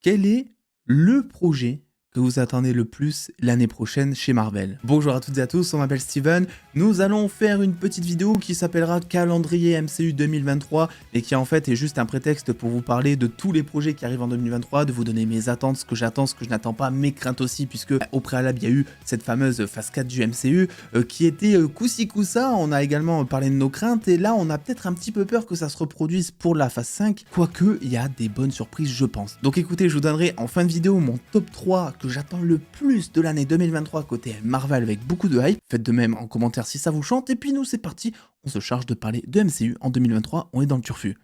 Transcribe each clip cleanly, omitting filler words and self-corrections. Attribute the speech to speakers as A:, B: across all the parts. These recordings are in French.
A: Quel est le projet que vous attendez le plus l'année prochaine chez Marvel? Bonjour à toutes et à tous, on m'appelle Steven. Nous allons faire une petite vidéo qui s'appellera Calendrier MCU 2023 et qui en fait est juste un prétexte pour vous parler de tous les projets qui arrivent en 2023, de vous donner mes attentes, ce que j'attends, ce que je n'attends pas, mes craintes aussi, puisque au préalable il y a eu cette fameuse phase 4 du MCU qui était coup-ci coup-ça. On a également parlé de nos craintes et là on a peut-être un petit peu peur que ça se reproduise pour la phase 5, quoique il y a des bonnes surprises je pense. Donc écoutez, je vous donnerai en fin de vidéo mon top 3 que j'attends le plus de l'année 2023 côté Marvel avec beaucoup de hype. Faites de même en commentaire si ça vous chante et puis nous c'est parti, on se charge de parler de MCU en 2023, on est dans le turfu.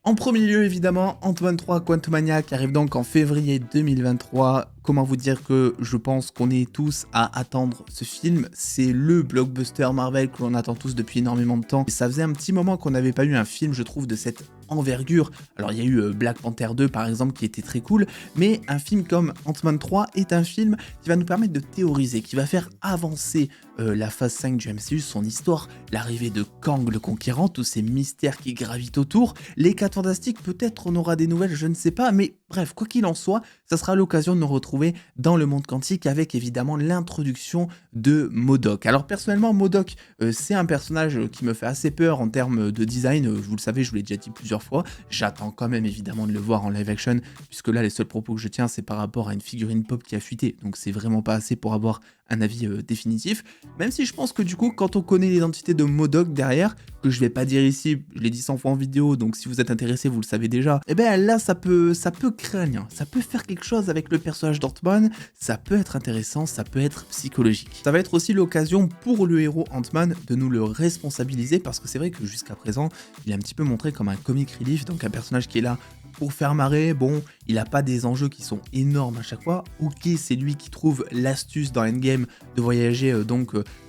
A: En premier lieu, évidemment, Ant-Man 3 Quantumania qui arrive donc en février 2023. Comment vous dire que je pense qu'on est tous à attendre ce film. C'est le blockbuster Marvel que l'on attend tous depuis énormément de temps. Et ça faisait un petit moment qu'on n'avait pas eu un film, je trouve, de cette envergure. Alors il y a eu Black Panther 2 par exemple qui était très cool, mais un film comme Ant-Man 3 est un film qui va nous permettre de théoriser, qui va faire avancer la phase 5 du MCU, son histoire, l'arrivée de Kang le Conquérant, tous ces mystères qui gravitent autour, les 4 Fantastiques, peut-être on aura des nouvelles, je ne sais pas, mais bref, quoi qu'il en soit, ça sera l'occasion de nous retrouver dans le monde quantique avec évidemment l'introduction de MODOK. Alors personnellement, MODOK, c'est un personnage qui me fait assez peur en termes de design, vous le savez, je vous l'ai déjà dit plusieurs fois, j'attends quand même évidemment de le voir en live action, puisque là les seuls propos que je tiens c'est par rapport à une figurine pop qui a fuité, donc c'est vraiment pas assez pour avoir un avis définitif, même si je pense que du coup quand on connaît l'identité de MODOK derrière, que je vais pas dire ici, je l'ai dit 100 fois en vidéo, donc si vous êtes intéressé vous le savez déjà, et ben là ça peut créer un lien, ça peut faire quelque chose avec le personnage d'Ant-Man, ça peut être intéressant, ça peut être psychologique. Ça va être aussi l'occasion pour le héros Ant-Man de nous le responsabiliser, parce que c'est vrai que jusqu'à présent il est un petit peu montré comme un comic relief, donc un personnage qui est là pour faire marrer. Bon, il n'a pas des enjeux qui sont énormes à chaque fois. Ok, c'est lui qui trouve l'astuce dans Endgame de voyager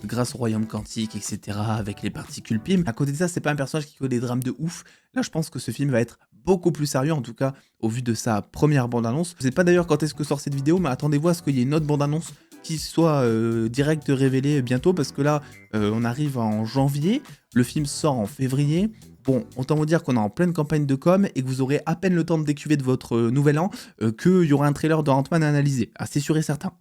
A: grâce au royaume quantique, etc. avec les particules PIM. À côté de ça, c'est pas un personnage qui connaît des drames de ouf. Là, je pense que ce film va être beaucoup plus sérieux, en tout cas au vu de sa première bande-annonce. Je sais pas d'ailleurs quand est-ce que sort cette vidéo, mais attendez-vous à ce qu'il y ait une autre bande-annonce qui soit direct révélée bientôt, parce que là, on arrive en janvier, le film sort en février. Bon, autant vous dire qu'on est en pleine campagne de com et que vous aurez à peine le temps de décuver de votre nouvel an qu'il y aura un trailer de Ant-Man à analyser. Ah, c'est sûr et certain.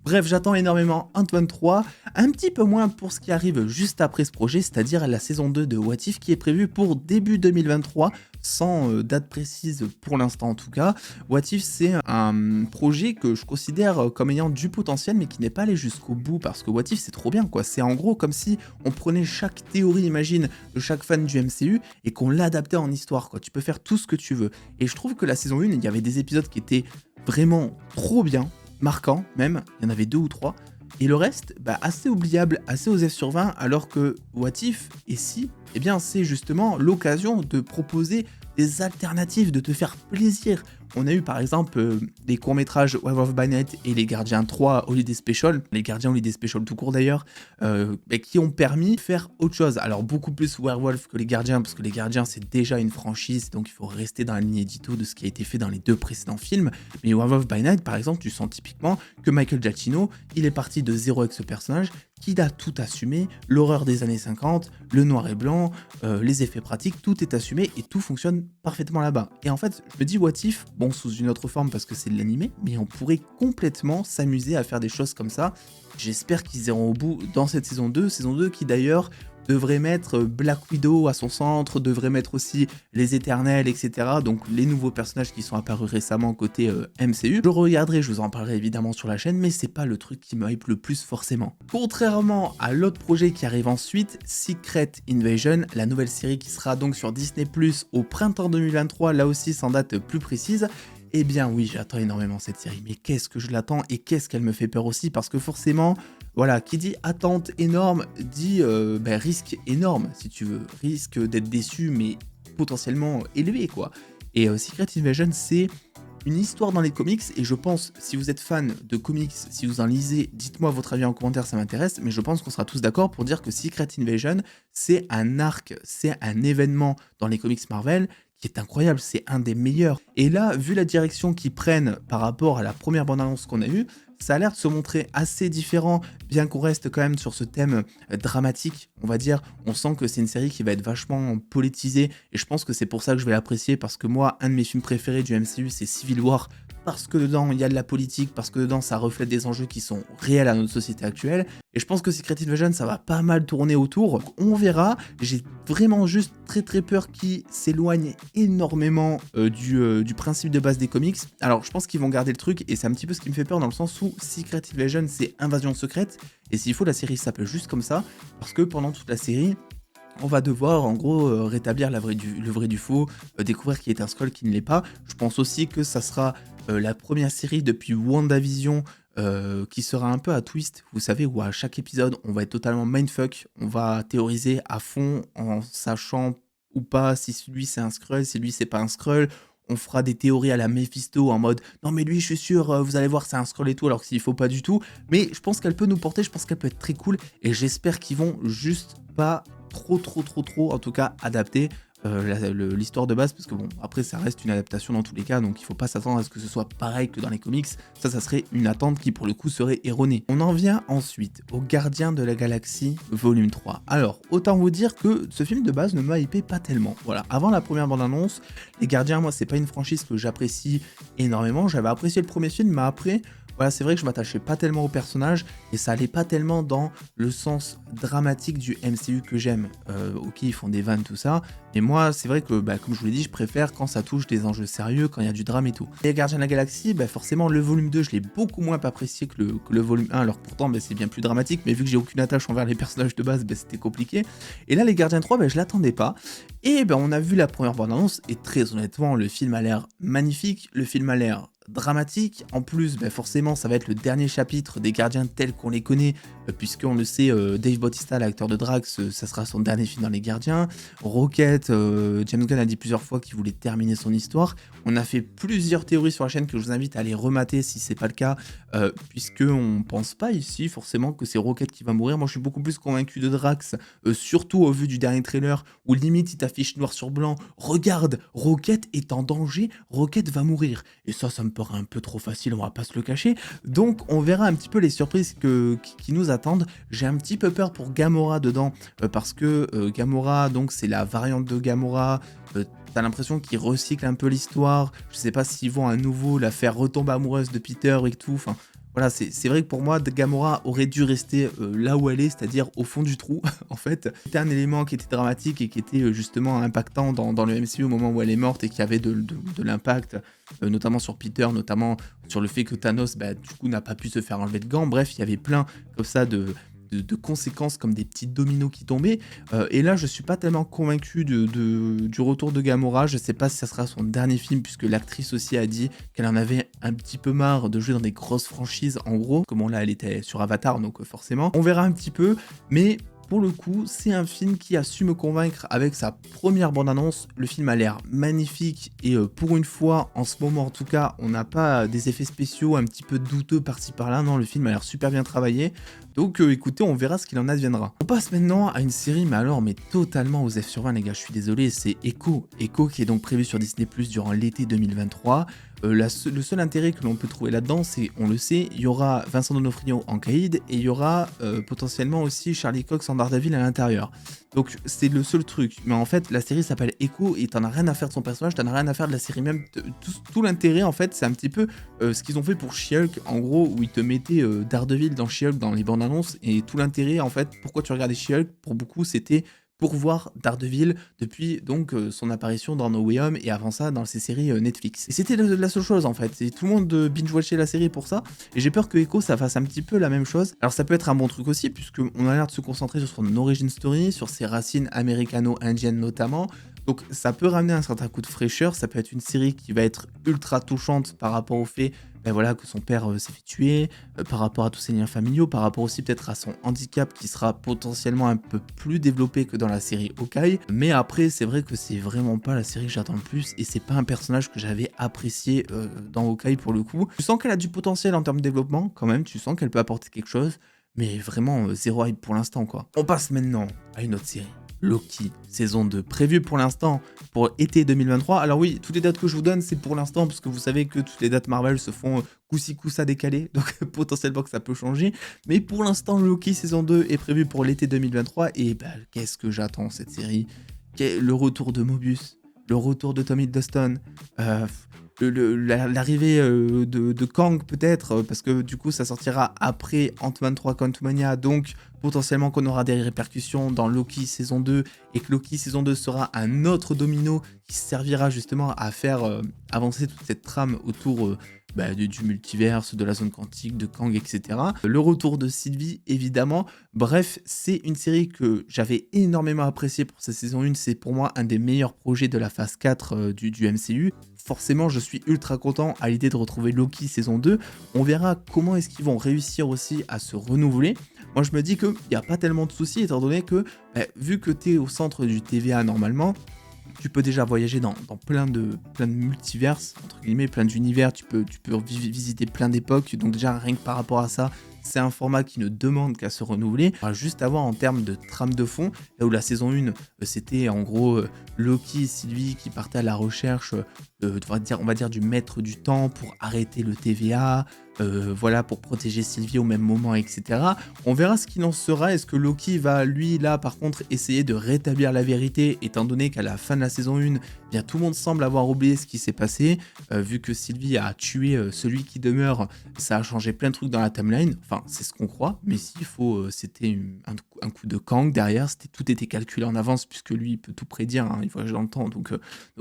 A: Bref, j'attends énormément Ant-Man 3, un petit peu moins pour ce qui arrive juste après ce projet, c'est-à-dire la saison 2 de What If qui est prévue pour début 2023, sans date précise pour l'instant en tout cas. What If, c'est un projet que je considère comme ayant du potentiel mais qui n'est pas allé jusqu'au bout, parce que What If c'est trop bien quoi, c'est en gros comme si on prenait chaque théorie, imagine, de chaque fan du MCU et qu'on l'adaptait en histoire quoi, tu peux faire tout ce que tu veux. Et je trouve que la saison 1, il y avait des épisodes qui étaient vraiment trop bien, marquant même, il y en avait 2 ou 3, et le reste, assez oubliable, assez aux F sur 20, alors que What If, et si, eh bien c'est justement l'occasion de proposer des alternatives, de te faire plaisir. On a eu par exemple des courts-métrages Werewolf by Night et Les Gardiens 3 Holiday Special, les Gardiens Holiday Special tout court d'ailleurs, qui ont permis de faire autre chose. Alors beaucoup plus Werewolf que Les Gardiens, parce que Les Gardiens c'est déjà une franchise, donc il faut rester dans la ligne édito de ce qui a été fait dans les 2 précédents films. Mais Werewolf by Night par exemple, tu sens typiquement que Michael Giacchino, il est parti de zéro avec ce personnage, qu'il a tout assumé, l'horreur des années 50, le noir et blanc, les effets pratiques, tout est assumé et tout fonctionne parfaitement là-bas. Et en fait, je me dis What If, bon sous une autre forme parce que c'est de l'animé, mais on pourrait complètement s'amuser à faire des choses comme ça. J'espère qu'ils iront au bout dans cette saison 2 qui d'ailleurs devrait mettre Black Widow à son centre, devrait mettre aussi les Éternels, etc. Donc les nouveaux personnages qui sont apparus récemment côté MCU. Je regarderai, je vous en parlerai évidemment sur la chaîne, mais c'est pas le truc qui me hype le plus forcément. Contrairement à l'autre projet qui arrive ensuite, Secret Invasion, la nouvelle série qui sera donc sur Disney+ au printemps 2023, là aussi sans date plus précise. Eh bien oui, j'attends énormément cette série, mais qu'est-ce que je l'attends et qu'est-ce qu'elle me fait peur aussi, parce que forcément, voilà, qui dit attente énorme, dit risque énorme, si tu veux, risque d'être déçu, mais potentiellement élevé, quoi. Et Secret Invasion, c'est une histoire dans les comics, et je pense, si vous êtes fan de comics, si vous en lisez, dites-moi votre avis en commentaire, ça m'intéresse, mais je pense qu'on sera tous d'accord pour dire que Secret Invasion, c'est un arc, c'est un événement dans les comics Marvel qui est incroyable, c'est un des meilleurs. Et là, vu la direction qu'ils prennent par rapport à la première bande-annonce qu'on a eue, ça a l'air de se montrer assez différent, bien qu'on reste quand même sur ce thème dramatique, on va dire. On sent que c'est une série qui va être vachement politisée, et je pense que c'est pour ça que je vais l'apprécier, parce que moi, un de mes films préférés du MCU, c'est Civil War, parce que dedans, il y a de la politique, parce que dedans, ça reflète des enjeux qui sont réels à notre société actuelle. Et je pense que Secret Invasion, ça va pas mal tourner autour. Donc, on verra. J'ai vraiment juste très peur qu'ils s'éloignent énormément du principe de base des comics. Alors, je pense qu'ils vont garder le truc, et c'est un petit peu ce qui me fait peur dans le sens où Secret Invasion, c'est invasion secrète. Et s'il faut, la série s'appelle juste comme ça, parce que pendant toute la série, on va devoir en gros rétablir le vrai du faux, découvrir qui est un Skrull, qui ne l'est pas. Je pense aussi que ça sera la première série depuis WandaVision qui sera un peu à twist, vous savez, où à chaque épisode on va être totalement mindfuck, on va théoriser à fond en sachant ou pas si lui c'est un Skrull, si lui c'est pas un Skrull. On fera des théories à la Mephisto en mode non mais lui je suis sûr vous allez voir c'est un Skrull et tout, alors que s'il faut pas du tout. Mais je pense qu'elle peut nous porter, je pense qu'elle peut être très cool, et j'espère qu'ils vont juste pas trop en tout cas adapter l'histoire de base, parce que bon, après ça reste une adaptation dans tous les cas, donc il faut pas s'attendre à ce que ce soit pareil que dans les comics. Ça serait une attente qui pour le coup serait erronée. On en vient ensuite au Gardien de la Galaxie volume 3. Alors autant vous dire que ce film de base ne m'a hypé pas tellement. Voilà, avant la première bande-annonce, les Gardiens, moi c'est pas une franchise que j'apprécie énormément. J'avais apprécié le premier film, mais après voilà, c'est vrai que je m'attachais pas tellement au personnage, et ça allait pas tellement dans le sens dramatique du MCU que j'aime. Ok, ils font des vannes, tout ça, mais moi, c'est vrai que, comme je vous l'ai dit, je préfère quand ça touche des enjeux sérieux, quand il y a du drame et tout. Les Gardiens de la Galaxie, forcément, le volume 2, je l'ai beaucoup moins apprécié que le volume 1, alors pourtant, c'est bien plus dramatique, mais vu que j'ai aucune attache envers les personnages de base, c'était compliqué. Et là, les Gardiens 3, je l'attendais pas. Et on a vu la première bande-annonce, et très honnêtement, le film a l'air magnifique, le film a l'air dramatique. En plus, forcément, ça va être le dernier chapitre des Gardiens tels qu'on les connaît, puisqu'on le sait, Dave Bautista, l'acteur de Drax, ça sera son dernier film dans les Gardiens. Rocket, James Gunn a dit plusieurs fois qu'il voulait terminer son histoire. On a fait plusieurs théories sur la chaîne que je vous invite à aller remater si c'est pas le cas, puisqu'on pense pas ici forcément que c'est Rocket qui va mourir. Moi, je suis beaucoup plus convaincu de Drax, surtout au vu du dernier trailer, où limite il t'affiche noir sur blanc, regarde, Rocket est en danger, Rocket va mourir. Et ça me paraît un peu trop facile, on va pas se le cacher. Donc on verra un petit peu les surprises qui nous attendent. J'ai un petit peu peur pour Gamora dedans, parce que Gamora, donc c'est la variante de Gamora. T'as l'impression qu'ils recyclent un peu l'histoire. Je sais pas s'ils vont à nouveau la faire retomber amoureuse de Peter et tout. Enfin, voilà, c'est vrai que pour moi, Gamora aurait dû rester là où elle est, c'est-à-dire au fond du trou, en fait. C'était un élément qui était dramatique et qui était justement impactant dans le MCU au moment où elle est morte, et qui avait de l'impact, notamment sur Peter, notamment sur le fait que Thanos, du coup, n'a pas pu se faire enlever de gants. Bref, il y avait plein comme ça de conséquences, comme des petits dominos qui tombaient. Et là, je suis pas tellement convaincu du retour de Gamora. Je sais pas si ça sera son dernier film, puisque l'actrice aussi a dit qu'elle en avait un petit peu marre de jouer dans des grosses franchises, en gros. Comme là, elle était sur Avatar, donc forcément. On verra un petit peu, mais pour le coup, c'est un film qui a su me convaincre avec sa première bande-annonce. Le film a l'air magnifique, et pour une fois, en ce moment en tout cas, on n'a pas des effets spéciaux un petit peu douteux par-ci par-là. Non, le film a l'air super bien travaillé. Donc écoutez, on verra ce qu'il en adviendra. On passe maintenant à une série, mais totalement aux F sur 20, les gars, je suis désolé, c'est Echo. Echo qui est donc prévu sur Disney+ durant l'été 2023. Le seul intérêt que l'on peut trouver là-dedans, c'est, on le sait, il y aura Vincent D'Onofrio en Caïd, et il y aura potentiellement aussi Charlie Cox en Daredevil à l'intérieur. Donc c'est le seul truc. Mais en fait, la série s'appelle Echo, et t'en as rien à faire de son personnage, t'en as rien à faire de la série même. Tout l'intérêt, en fait, c'est un petit peu ce qu'ils ont fait pour She-Hulk, en gros, où ils te mettaient Daredevil dans She-Hulk dans les bandes annonces, et tout l'intérêt, en fait, pourquoi tu regardais She-Hulk, pour beaucoup, c'était pour voir Daredevil depuis donc son apparition dans No Way Home, et avant ça dans ses séries Netflix. Et c'était la seule chose en fait, et tout le monde binge-watchait la série pour ça, et j'ai peur que Echo ça fasse un petit peu la même chose. Alors ça peut être un bon truc aussi, puisqu'on a l'air de se concentrer sur son origin story, sur ses racines américano-indiennes notamment. Donc ça peut ramener un certain coup de fraîcheur, ça peut être une série qui va être ultra touchante par rapport au fait que son père s'est fait tuer, par rapport à tous ses liens familiaux, par rapport aussi peut-être à son handicap qui sera potentiellement un peu plus développé que dans la série Hawkeye. Mais après, c'est vrai que c'est vraiment pas la série que j'attends le plus, et c'est pas un personnage que j'avais apprécié dans Hawkeye pour le coup. Tu sens qu'elle a du potentiel en termes de développement quand même, tu sens qu'elle peut apporter quelque chose, mais vraiment zéro hype pour l'instant quoi. On passe maintenant à une autre série. Loki, saison 2, prévue pour l'instant pour été 2023. Alors oui, toutes les dates que je vous donne, c'est pour l'instant, parce que vous savez que toutes les dates Marvel se font coup-ci coup-ça décalées, donc potentiellement que ça peut changer. Mais pour l'instant, Loki saison 2 est prévu pour l'été 2023, et bah, qu'est-ce que j'attends cette série? Le retour de Mobius, le retour de Tom Hiddleston, l'arrivée de Kang peut-être, parce que du coup ça sortira après Ant-Man 3 Quantumania, donc potentiellement qu'on aura des répercussions dans Loki saison 2, et que Loki saison 2 sera un autre domino qui servira justement à faire avancer toute cette trame autour du multiverse, de la zone quantique, de Kang, etc. Le retour de Sylvie, évidemment. Bref, c'est une série que j'avais énormément appréciée pour sa saison 1. C'est pour moi un des meilleurs projets de la phase 4 du MCU. Forcément, je suis ultra content à l'idée de retrouver Loki saison 2. On verra comment est-ce qu'ils vont réussir aussi à se renouveler. Moi, je me dis qu'il n'y a pas tellement de soucis, étant donné que, vu que tu es au centre du TVA normalement, tu peux déjà voyager dans plein de multiverses, entre guillemets, plein d'univers, tu peux visiter plein d'époques, donc déjà rien que par rapport à ça, c'est un format qui ne demande qu'à se renouveler. On va juste avoir en termes de trame de fond, là où la saison 1, c'était en gros Loki et Sylvie qui partaient à la recherche, on va dire du maître du temps pour arrêter le TVA, voilà, pour protéger Sylvie au même moment, etc. On verra ce qu'il en sera. Est-ce que Loki va, lui, là, par contre, essayer de rétablir la vérité, étant donné qu'à la fin de la saison 1, bien, tout le monde semble avoir oublié ce qui s'est passé, vu que Sylvie a tué celui qui demeure, ça a changé plein de trucs dans la timeline, enfin, c'est ce qu'on croit, mais s'il faut, c'était un coup de Kang derrière, tout était calculé en avance, puisque lui, il peut tout prédire, hein, il voyage dans le temps, donc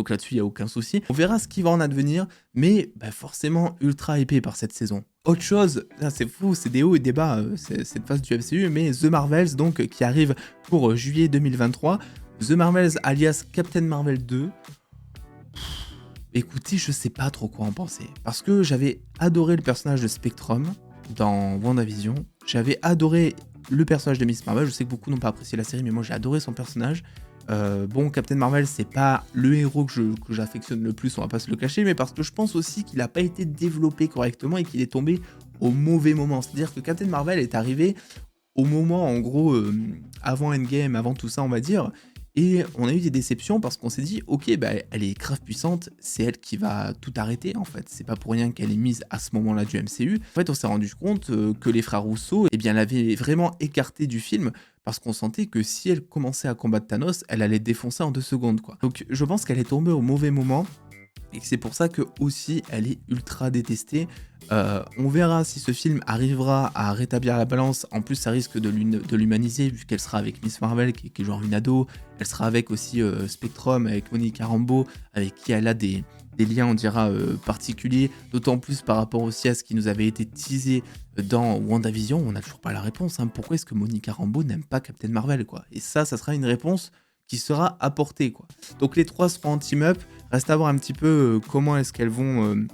A: là-dessus, il n'y a aucun souci. On verra ce qui va en advenir, mais forcément ultra hypé par cette saison. Autre chose, là c'est fou, c'est des hauts et des bas, cette phase du MCU, mais The Marvels, donc, qui arrive pour juillet 2023. The Marvels alias Captain Marvel 2. Écoutez, je sais pas trop quoi en penser. Parce que j'avais adoré le personnage de Spectrum dans WandaVision. J'avais adoré le personnage de Miss Marvel. Je sais que beaucoup n'ont pas apprécié la série, mais moi j'ai adoré son personnage. Bon, Captain Marvel, c'est pas le héros que j'affectionne le plus, on va pas se le cacher, mais parce que je pense aussi qu'il a pas été développé correctement et qu'il est tombé au mauvais moment. C'est-à-dire que Captain Marvel est arrivé au moment, en gros, avant Endgame, avant tout ça, on va dire, et on a eu des déceptions parce qu'on s'est dit, ok, elle est grave puissante, c'est elle qui va tout arrêter, en fait. C'est pas pour rien qu'elle est mise à ce moment-là du MCU. En fait, on s'est rendu compte que les frères Rousseau, eh bien, l'avaient vraiment écartée du film, parce qu'on sentait que si elle commençait à combattre Thanos, elle allait défoncer en 2 secondes, quoi. Donc, je pense qu'elle est tombée au mauvais moment, et que c'est pour ça que aussi elle est ultra détestée. On verra si ce film arrivera à rétablir la balance. En plus, ça risque de l'humaniser, vu qu'elle sera avec Miss Marvel, qui est genre une ado. Elle sera avec aussi Spectrum, avec Monica Rambeau, avec qui elle a des liens, on dira, particuliers. D'autant plus par rapport aussi à ce qui nous avait été teasé dans WandaVision. On n'a toujours pas la réponse, hein. Pourquoi est-ce que Monica Rambeau n'aime pas Captain Marvel, quoi? Et ça sera une réponse qui sera apportée, quoi. Donc les trois seront en team-up. Reste à voir un petit peu comment est-ce qu'elles vont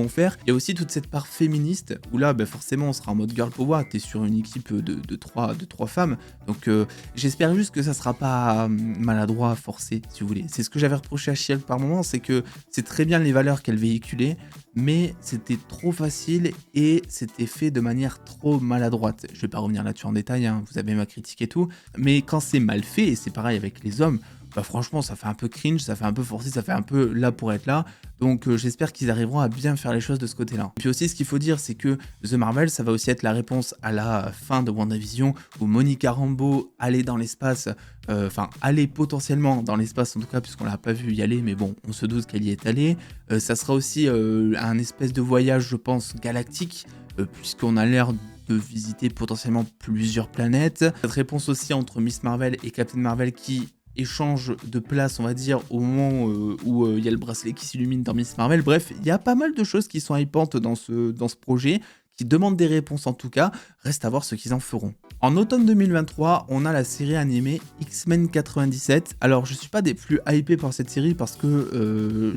A: faire. Il y a aussi toute cette part féministe où là, forcément, on sera en mode girl power. T'es sur une équipe de trois femmes. Donc, j'espère juste que ça sera pas maladroit, forcé, si vous voulez. C'est ce que j'avais reproché à She-Hulk par moment, c'est que c'est très bien les valeurs qu'elle véhiculait, mais c'était trop facile et c'était fait de manière trop maladroite. Je vais pas revenir là-dessus en détail, hein, vous avez ma critique et tout, mais quand c'est mal fait, et c'est pareil avec les hommes, franchement, ça fait un peu cringe, ça fait un peu forcé, ça fait un peu là pour être là. Donc j'espère qu'ils arriveront à bien faire les choses de ce côté-là. Et puis aussi, ce qu'il faut dire, c'est que The Marvel, ça va aussi être la réponse à la fin de WandaVision, où Monica Rambeau allait dans l'espace, allait potentiellement dans l'espace, en tout cas, puisqu'on l'a pas vu y aller, mais bon, on se doute qu'elle y est allée. Ça sera aussi un espèce de voyage, je pense, galactique, puisqu'on a l'air de visiter potentiellement plusieurs planètes. Cette réponse aussi entre Miss Marvel et Captain Marvel qui échange de place, on va dire, au moment où il y a le bracelet qui s'illumine dans Miss Marvel. Bref, il y a pas mal de choses qui sont hypantes dans ce projet, qui demandent des réponses en tout cas. Reste à voir ce qu'ils en feront. En automne 2023, on a la série animée X-Men 97. Alors, je suis pas des plus hypés par cette série parce que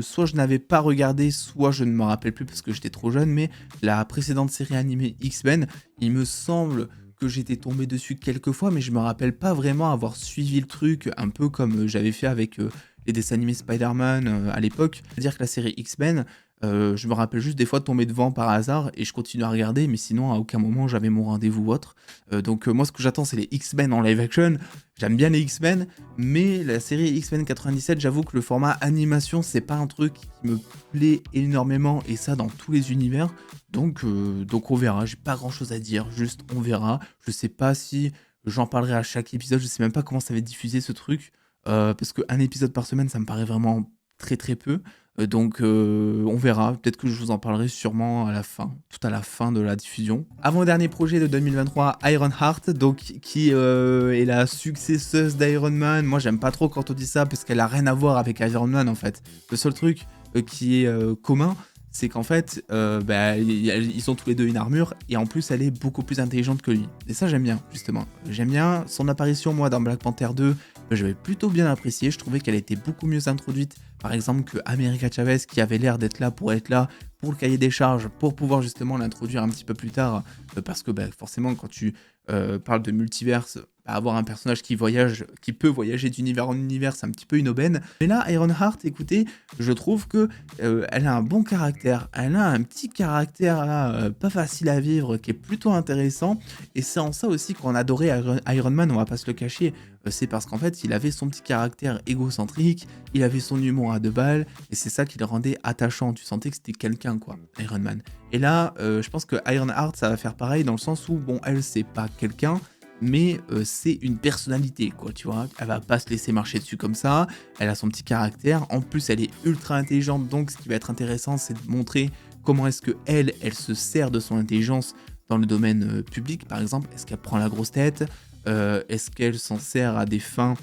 A: soit je n'avais pas regardé, soit je ne me rappelle plus parce que j'étais trop jeune, mais la précédente série animée X-Men, il me semble que j'étais tombé dessus quelques fois, mais je me rappelle pas vraiment avoir suivi le truc, un peu comme j'avais fait avec les dessins animés Spider-Man à l'époque. C'est-à-dire que la série X-Men, Je me rappelle juste des fois tomber devant par hasard et je continue à regarder, mais sinon à aucun moment j'avais mon rendez-vous ou autre. Donc moi ce que j'attends c'est les X-Men en live action. J'aime bien les X-Men, mais la série X-Men 97, j'avoue que le format animation c'est pas un truc qui me plaît énormément et ça dans tous les univers. Donc on verra, j'ai pas grand chose à dire, juste on verra. Je sais pas si j'en parlerai à chaque épisode, je sais même pas comment ça va être diffusé ce truc. Parce qu'un épisode par semaine ça me paraît vraiment très très peu. On verra. Peut-être que je vous en parlerai sûrement à la fin, tout à la fin de la diffusion. Avant-dernier projet de 2023, Ironheart, donc qui est la successeuse d'Iron Man. Moi, j'aime pas trop quand on dit ça parce qu'elle a rien à voir avec Iron Man en fait. Le seul truc qui est commun, c'est qu'en fait, ils ont tous les deux une armure et en plus, elle est beaucoup plus intelligente que lui. Et ça, j'aime bien, justement. J'aime bien son apparition, moi, dans Black Panther 2. J'avais plutôt bien apprécié. Je trouvais qu'elle était beaucoup mieux introduite, par exemple, que America Chavez, qui avait l'air d'être là pour le cahier des charges, pour pouvoir justement l'introduire un petit peu plus tard. Parce que forcément, quand tu parles de multiverse, avoir un personnage qui voyage, qui peut voyager d'univers en univers, c'est un petit peu une aubaine. Mais là, Ironheart, écoutez, je trouve que elle a un bon caractère. Elle a un petit caractère là, pas facile à vivre, qui est plutôt intéressant. Et c'est en ça aussi qu'on adorait Iron Man, on va pas se le cacher. C'est parce qu'en fait, il avait son petit caractère égocentrique, il avait son humour à deux balles, et c'est ça qui le rendait attachant. Tu sentais que c'était quelqu'un, quoi, Iron Man. Et là, je pense que Ironheart, ça va faire pareil, dans le sens où, bon, elle, c'est pas quelqu'un, mais c'est une personnalité, quoi, tu vois. Elle va pas se laisser marcher dessus comme ça, elle a son petit caractère, en plus, elle est ultra intelligente, donc ce qui va être intéressant, c'est de montrer comment est-ce que elle se sert de son intelligence dans le domaine public, par exemple. Est-ce qu'elle prend la grosse tête? Est-ce qu'elle s'en sert à des fins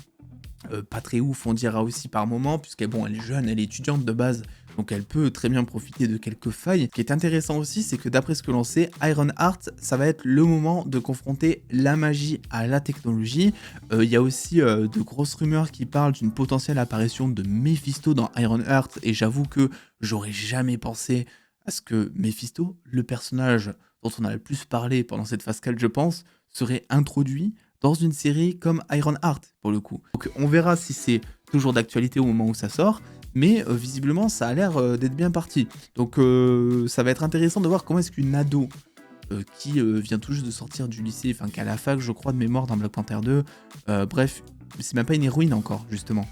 A: pas très ouf, on dira aussi par moment, puisqu'elle elle est jeune, elle est étudiante de base, donc elle peut très bien profiter de quelques failles. Ce qui est intéressant aussi, c'est que d'après ce que l'on sait, Ironheart, ça va être le moment de confronter la magie à la technologie. Il y a aussi de grosses rumeurs qui parlent d'une potentielle apparition de Mephisto dans Ironheart, et j'avoue que j'aurais jamais pensé à ce que Mephisto, le personnage dont on a le plus parlé pendant cette phase 4, je pense, serait introduit dans une série comme Ironheart, pour le coup. Donc on verra si c'est toujours d'actualité au moment où ça sort, mais visiblement ça a l'air d'être bien parti. Donc ça va être intéressant de voir comment est-ce qu'une ado qui vient tout juste de sortir du lycée, enfin qui a la fac je crois de mémoire dans Black Panther 2, bref, c'est même pas une héroïne encore justement.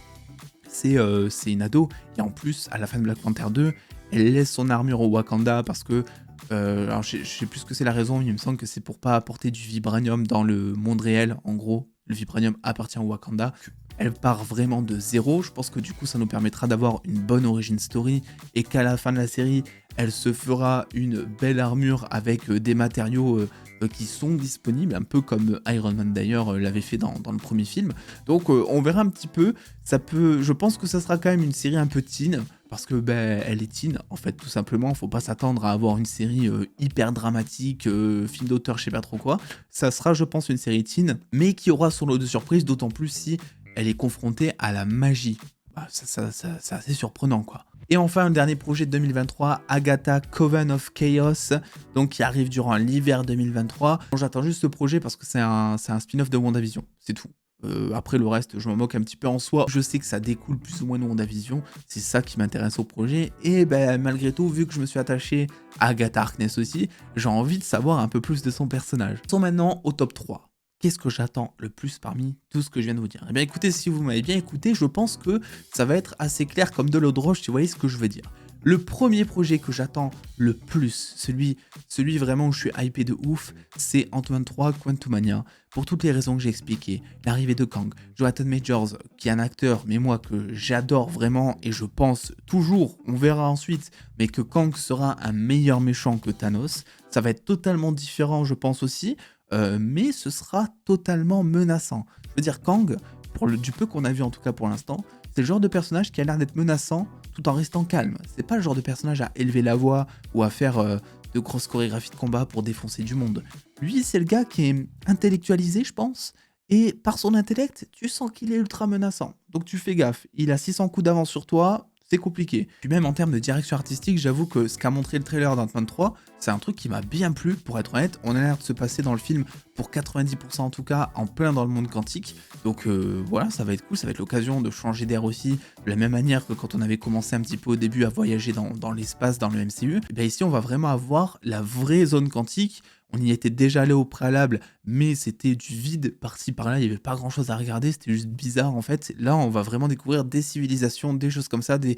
A: C'est une ado, et en plus, à la fin de Black Panther 2, elle laisse son armure au Wakanda parce que alors je sais plus ce que c'est la raison, il me semble que c'est pour pas apporter du vibranium dans le monde réel, en gros, le vibranium appartient au Wakanda. Elle part vraiment de zéro, je pense que du coup ça nous permettra d'avoir une bonne origin story et qu'à la fin de la série, elle se fera une belle armure avec des matériaux qui sont disponibles, un peu comme Iron Man d'ailleurs l'avait fait dans le premier film. Donc on verra un petit peu, je pense que ça sera quand même une série un peu teen, parce que elle est teen en fait tout simplement, faut pas s'attendre à avoir une série hyper dramatique, film d'auteur je sais pas trop quoi. Ça sera je pense une série teen, mais qui aura son lot de surprises, d'autant plus si elle est confrontée à la magie. C'est assez surprenant quoi. Et enfin, un dernier projet de 2023, Agatha Coven of Chaos, donc qui arrive durant l'hiver 2023. J'attends juste ce projet parce que c'est un spin-off de WandaVision, c'est tout. Après le reste, je m'en moque un petit peu en soi. Je sais que ça découle plus ou moins de WandaVision, c'est ça qui m'intéresse au projet. Et malgré tout, vu que je me suis attaché à Agatha Harkness aussi, j'ai envie de savoir un peu plus de son personnage. Passons maintenant au top 3. Qu'est-ce que j'attends le plus parmi tout ce que je viens de vous dire? Eh bien écoutez, si vous m'avez bien écouté, je pense que ça va être assez clair comme de l'eau de roche, si vous voyez ce que je veux dire. Le premier projet que j'attends le plus, celui vraiment où je suis hypé de ouf, c'est Ant-Man 3 Quantumania. Pour toutes les raisons que j'ai expliquées, l'arrivée de Kang, Jonathan Majors, qui est un acteur, mais moi que j'adore vraiment, et je pense toujours, on verra ensuite, mais que Kang sera un meilleur méchant que Thanos. Ça va être totalement différent, je pense aussi. Mais ce sera totalement menaçant. Je veux dire, Kang, du peu qu'on a vu en tout cas pour l'instant, c'est le genre de personnage qui a l'air d'être menaçant tout en restant calme. C'est pas le genre de personnage à élever la voix ou à faire de grosses chorégraphies de combat pour défoncer du monde. Lui, c'est le gars qui est intellectualisé, je pense, et par son intellect, tu sens qu'il est ultra menaçant. Donc tu fais gaffe, il a 600 coups d'avance sur toi, c'est compliqué. Puis même en termes de direction artistique, j'avoue que ce qu'a montré le trailer d'Ant-Man 3, c'est un truc qui m'a bien plu, pour être honnête. On a l'air de se passer dans le film, pour 90% en tout cas, en plein dans le monde quantique. Donc voilà, ça va être cool, ça va être l'occasion de changer d'air aussi, de la même manière que quand on avait commencé un petit peu au début à voyager dans l'espace, dans le MCU. Et bien ici, on va vraiment avoir la vraie zone quantique. On y était déjà allé au préalable, mais c'était du vide par-ci par-là, il n'y avait pas grand-chose à regarder, c'était juste bizarre en fait. Là, on va vraiment découvrir des civilisations, des choses comme ça, des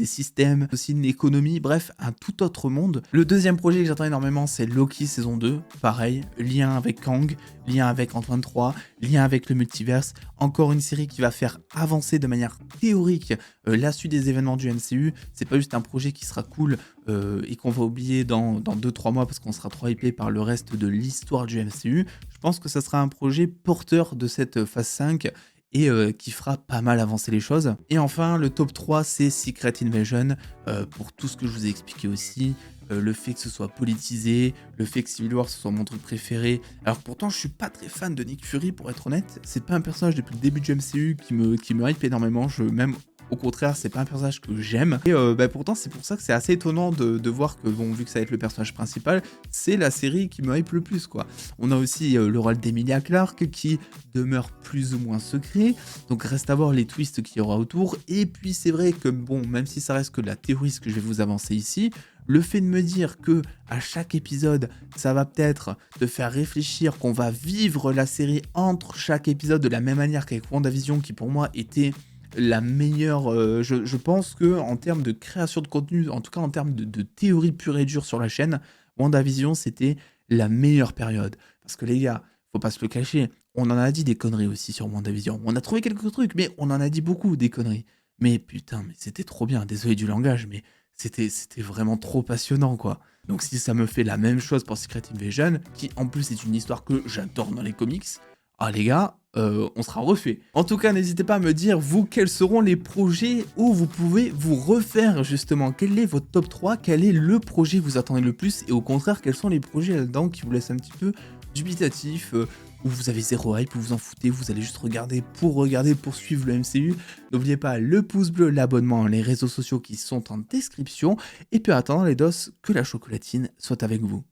A: systèmes, aussi une économie, bref, un tout autre monde. Le deuxième projet que j'attends énormément, c'est Loki saison 2. Pareil, lien avec Kang, lien avec Ant-Man 3, lien avec le multiverse. Encore une série qui va faire avancer de manière théorique la suite des événements du MCU. C'est pas juste un projet qui sera cool et qu'on va oublier dans 2-3 mois parce qu'on sera trop hypé par le reste de l'histoire du MCU. Je pense que ça sera un projet porteur de cette phase 5 et qui fera pas mal avancer les choses. Et enfin, le top 3, c'est Secret Invasion, pour tout ce que je vous ai expliqué aussi, le fait que ce soit politisé, le fait que Civil War ce soit mon truc préféré. Alors pourtant, je suis pas très fan de Nick Fury, pour être honnête. C'est pas un personnage depuis le début du MCU qui me hype énormément. Même au contraire, c'est pas un personnage que j'aime. Et pourtant, c'est pour ça que c'est assez étonnant de voir que, bon, vu que ça va être le personnage principal, c'est la série qui me hype le plus, quoi. On a aussi le rôle d'Emilia Clarke qui demeure plus ou moins secret. Donc reste à voir les twists qu'il y aura autour. Et puis c'est vrai que, bon, même si ça reste que de la théorie ce que je vais vous avancer ici, le fait de me dire que à chaque épisode, ça va peut-être te faire réfléchir, qu'on va vivre la série entre chaque épisode de la même manière qu'avec WandaVision, qui pour moi était la meilleure, je pense que en termes de création de contenu, en tout cas en termes de théorie pure et dure sur la chaîne, WandaVision c'était la meilleure période. Parce que les gars, faut pas se le cacher, on en a dit des conneries aussi sur WandaVision. On a trouvé quelques trucs, mais on en a dit beaucoup des conneries. Mais putain, mais c'était trop bien, désolé du langage, mais c'était vraiment trop passionnant, quoi. Donc si ça me fait la même chose pour Secret Invasion, qui en plus est une histoire que j'adore dans les comics, ah les gars, on sera refait. En tout cas, n'hésitez pas à me dire, vous, quels seront les projets où vous pouvez vous refaire, justement. Quel est votre top 3? Quel est le projet que vous attendez le plus? Et au contraire, quels sont les projets là-dedans qui vous laissent un petit peu dubitatif, où vous avez zéro hype, où vous en foutez, vous allez juste regarder, pour suivre le MCU. N'oubliez pas le pouce bleu, l'abonnement, les réseaux sociaux qui sont en description. Et puis en attendant les dos, que la chocolatine soit avec vous.